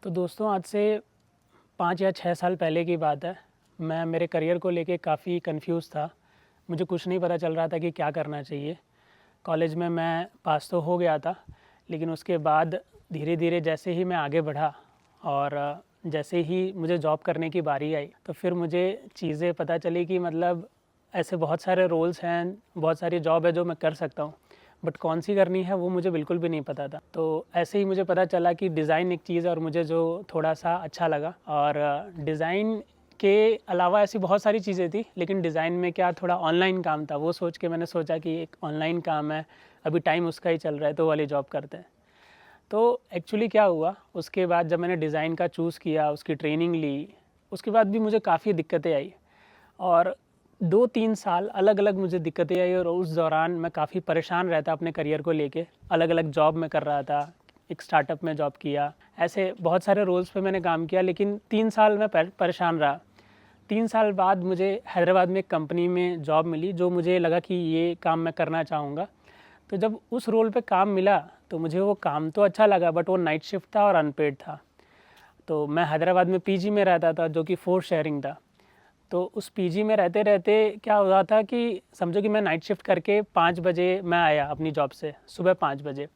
तो दोस्तों आज से 5 या 6 साल पहले की बात है। मैं मेरे करियर को लेके काफ़ी कंफ्यूज था। मुझे कुछ नहीं पता चल रहा था कि क्या करना चाहिए। कॉलेज में मैं पास तो हो गया था, लेकिन उसके बाद धीरे-धीरे जैसे ही मैं आगे बढ़ा और जैसे ही मुझे जॉब करने की बारी आई, तो फिर मुझे चीज़ें पता चली कि मतलब ऐसे बहुत सारे रोल्स हैं, बहुत सारी जॉब है जो मैं कर सकता हूँ, बट कौन सी करनी है वो मुझे बिल्कुल भी नहीं पता था। तो ऐसे ही मुझे पता चला कि डिज़ाइन एक चीज़ है और मुझे जो थोड़ा-सा अच्छा लगा। और डिज़ाइन के अलावा ऐसी बहुत सारी चीज़ें थी, लेकिन डिज़ाइन में क्या थोड़ा ऑनलाइन काम था, वो सोच के मैंने सोचा कि एक ऑनलाइन काम है, अभी टाइम उसका ही चल रहा है तो वो वाली जॉब करते हैं। तो एक्चुअली क्या हुआ, उसके बाद जब मैंने डिज़ाइन का चूज़ किया, उसकी ट्रेनिंग ली, उसके बाद भी मुझे काफ़ी दिक्कतें आई और 2-3 साल अलग-अलग मुझे दिक्कतें आई और उस दौरान मैं काफ़ी परेशान रहता अपने करियर को लेके। अलग-अलग जॉब मैं कर रहा था, एक स्टार्टअप में जॉब किया, ऐसे बहुत सारे रोल्स पे मैंने काम किया, लेकिन 3 साल मैं परेशान रहा। 3 साल बाद मुझे हैदराबाद में एक कंपनी में जॉब मिली, जो मुझे लगा कि ये काम मैं करना चाहूँगा। तो जब उस रोल पे काम मिला, तो मुझे वो काम तो अच्छा लगा, बट वो नाइट शिफ्ट था और अनपेड था। तो मैं हैदराबाद में पीजी में रहता था, जो कि 4 शेयरिंग था। तो उस पीजी में रहते-रहते क्या हुआ था कि समझो कि मैं नाइट शिफ्ट करके 5 बजे मैं आया अपनी जॉब से, सुबह 5 बजे।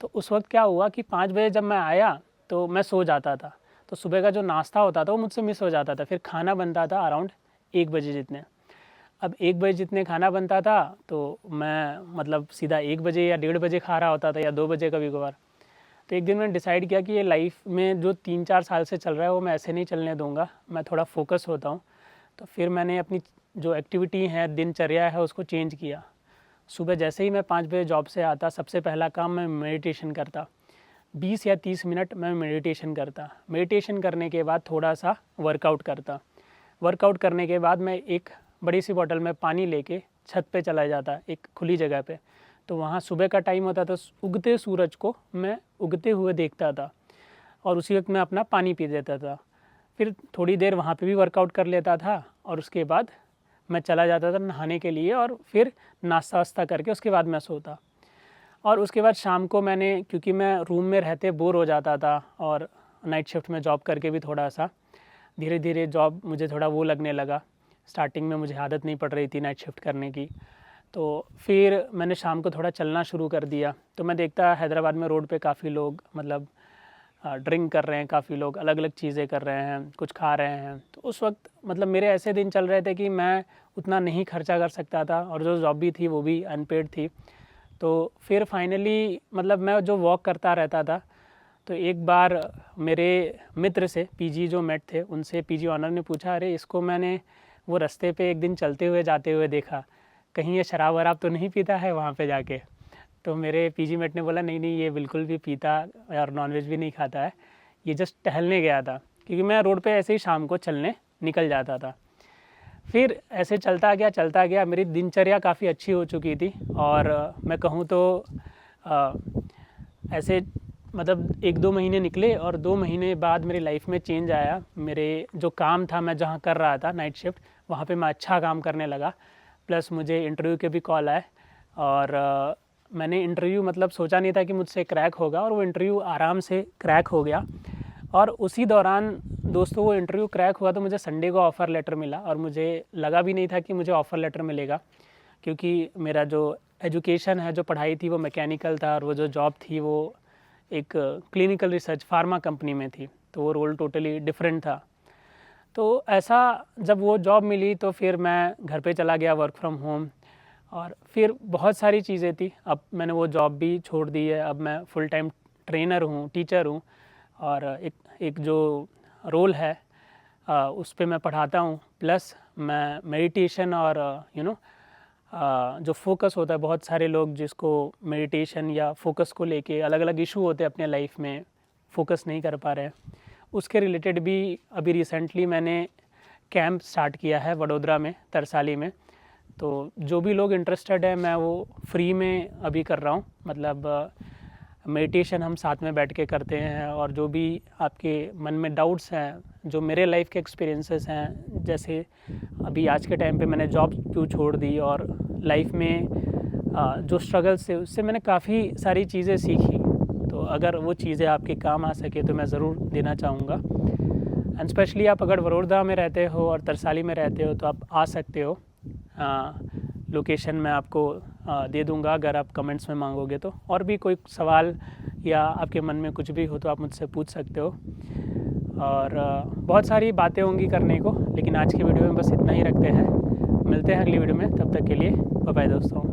तो उस वक़्त क्या हुआ कि 5 बजे जब मैं आया, तो मैं सो जाता था। तो सुबह का जो नाश्ता होता था, वो मुझसे मिस हो जाता था। फिर खाना बनता था अराउंड 1 बजे जितने। अब 1 बजे जितने खाना बनता था, तो मैं मतलब सीधा 1 बजे या 1:30 बजे खा रहा होता था या 2 बजे कभी-कभार। तो एक दिन मैंने डिसाइड किया कि ये लाइफ़ में जो 3-4 साल से चल रहा है, वो मैं ऐसे नहीं चलने दूँगा। मैं थोड़ा फ़ोकस होता हूँ। तो फिर मैंने अपनी जो एक्टिविटी है, दिनचर्या है, उसको चेंज किया। सुबह जैसे ही मैं 5 बजे जॉब से आता, सबसे पहला काम मैं मेडिटेशन करता। 20 या 30 मिनट मैं मेडिटेशन करता। मेडिटेशन करने के बाद थोड़ा-सा वर्कआउट करता। वर्कआउट करने के बाद मैं एक बड़ी-सी बॉटल में पानी लेके छत पे चला जाता, एक खुली जगह पे। तो वहाँ सुबह का टाइम होता था, उगते सूरज को मैं उगते हुए देखता था और उसी वक़्त मैं अपना पानी पी लेता था। फिर थोड़ी देर वहाँ पे भी वर्कआउट कर लेता था और उसके बाद मैं चला जाता था नहाने के लिए और फिर नाश्ता-वास्ता करके उसके बाद मैं सोता। और उसके बाद शाम को मैंने, क्योंकि मैं रूम में रहते बोर हो जाता था और नाइट शिफ्ट में जॉब करके भी थोड़ा-सा धीरे-धीरे जॉब मुझे थोड़ा वो लगने लगा। स्टार्टिंग में मुझे आदत नहीं पड़ रही थी नाइट शिफ्ट करने की। तो फिर मैंने शाम को थोड़ा चलना शुरू कर दिया। तो मैं देखता हैदराबाद में रोड पे काफ़ी लोग मतलब ड्रिंक कर रहे हैं, काफ़ी लोग अलग-अलग चीज़ें कर रहे हैं, कुछ खा रहे हैं। तो उस वक़्त मतलब मेरे ऐसे दिन चल रहे थे कि मैं उतना नहीं खर्चा कर सकता था और जो जॉब भी थी वो भी अनपेड थी। तो फिर फाइनली मतलब मैं जो वॉक करता रहता था, तो एक बार मेरे मित्र से पीजी जो मेट थे, उनसे पीजी ऑनर ने पूछा, अरे इसको मैंने वो रास्ते पे एक दिन चलते हुए जाते हुए देखा, कहीं ये शराब-वराब तो नहीं पीता है वहाँ पे जाके? तो मेरे पीजी मेट ने बोला, नहीं नहीं, ये बिल्कुल भी पीता और नॉनवेज भी नहीं खाता है, ये जस्ट टहलने गया था। क्योंकि मैं रोड पे ऐसे ही शाम को चलने निकल जाता था। फिर ऐसे चलता गया, मेरी दिनचर्या काफ़ी अच्छी हो चुकी थी और मैं कहूँ तो अ, ऐसे मतलब 1-2 महीने निकले और 2 महीने बाद मेरी लाइफ में चेंज आया। मेरे जो काम था, मैं जहाँ कर रहा था नाइट शिफ्ट, वहाँ पे मैं अच्छा काम करने लगा। प्लस मुझे इंटरव्यू के भी कॉल आए और मैंने इंटरव्यू मतलब सोचा नहीं था कि मुझसे क्रैक होगा और वो इंटरव्यू आराम से क्रैक हो गया। और उसी दौरान दोस्तों वो इंटरव्यू क्रैक हुआ तो मुझे संडे को ऑफ़र लेटर मिला और मुझे लगा भी नहीं था कि मुझे ऑफ़र लेटर मिलेगा, क्योंकि मेरा जो एजुकेशन है, जो पढ़ाई थी, वो मैकेनिकल था और वो जो जॉब थी वो एक क्लिनिकल रिसर्च फार्मा कंपनी में थी। तो वो रोल टोटली डिफरेंट था। तो ऐसा जब वो जॉब मिली तो फिर मैं घर पे चला गया वर्क फ्रॉम होम और फिर बहुत सारी चीज़ें थी। अब मैंने वो जॉब भी छोड़ दी है, अब मैं फुल टाइम ट्रेनर हूँ, टीचर हूँ और एक एक जो रोल है उस पे मैं पढ़ाता हूँ। प्लस मैं मेडिटेशन और जो फ़ोकस होता है, बहुत सारे लोग जिसको मेडिटेशन या फ़ोकस को लेके अलग-अलग इशू होते हैं अपने लाइफ में, फ़ोकस नहीं कर पा रहे हैं, उसके रिलेटेड भी अभी रिसेंटली मैंने कैंप स्टार्ट किया है वडोदरा में, तरसाली में। तो जो भी लोग इंटरेस्टेड है, मैं वो फ्री में अभी कर रहा हूँ। मतलब मेडिटेशन हम साथ में बैठ के करते हैं और जो भी आपके मन में डाउट्स हैं, जो मेरे लाइफ के एक्सपीरियंसेस हैं, जैसे अभी आज के टाइम पे मैंने जॉब क्यों छोड़ दी और लाइफ में जो स्ट्रगल्स थे उससे मैंने काफ़ी सारी चीज़ें सीखी तो अगर वो चीज़ें आपके काम आ सके तो मैं ज़रूर देना चाहूँगा। एंड स्पेशली आप अगर वडोदरा में रहते हो और तरसाली में रहते हो तो आप आ सकते हो। लोकेशन मैं आपको दे दूँगा अगर आप कमेंट्स में मांगोगे तो। और भी कोई सवाल या आपके मन में कुछ भी हो तो आप मुझसे पूछ सकते हो। और बहुत सारी बातें होंगी करने को, लेकिन आज की वीडियो में बस इतना ही रखते हैं। मिलते हैं अगली वीडियो में, तब तक के लिए बाय बाय दोस्तों।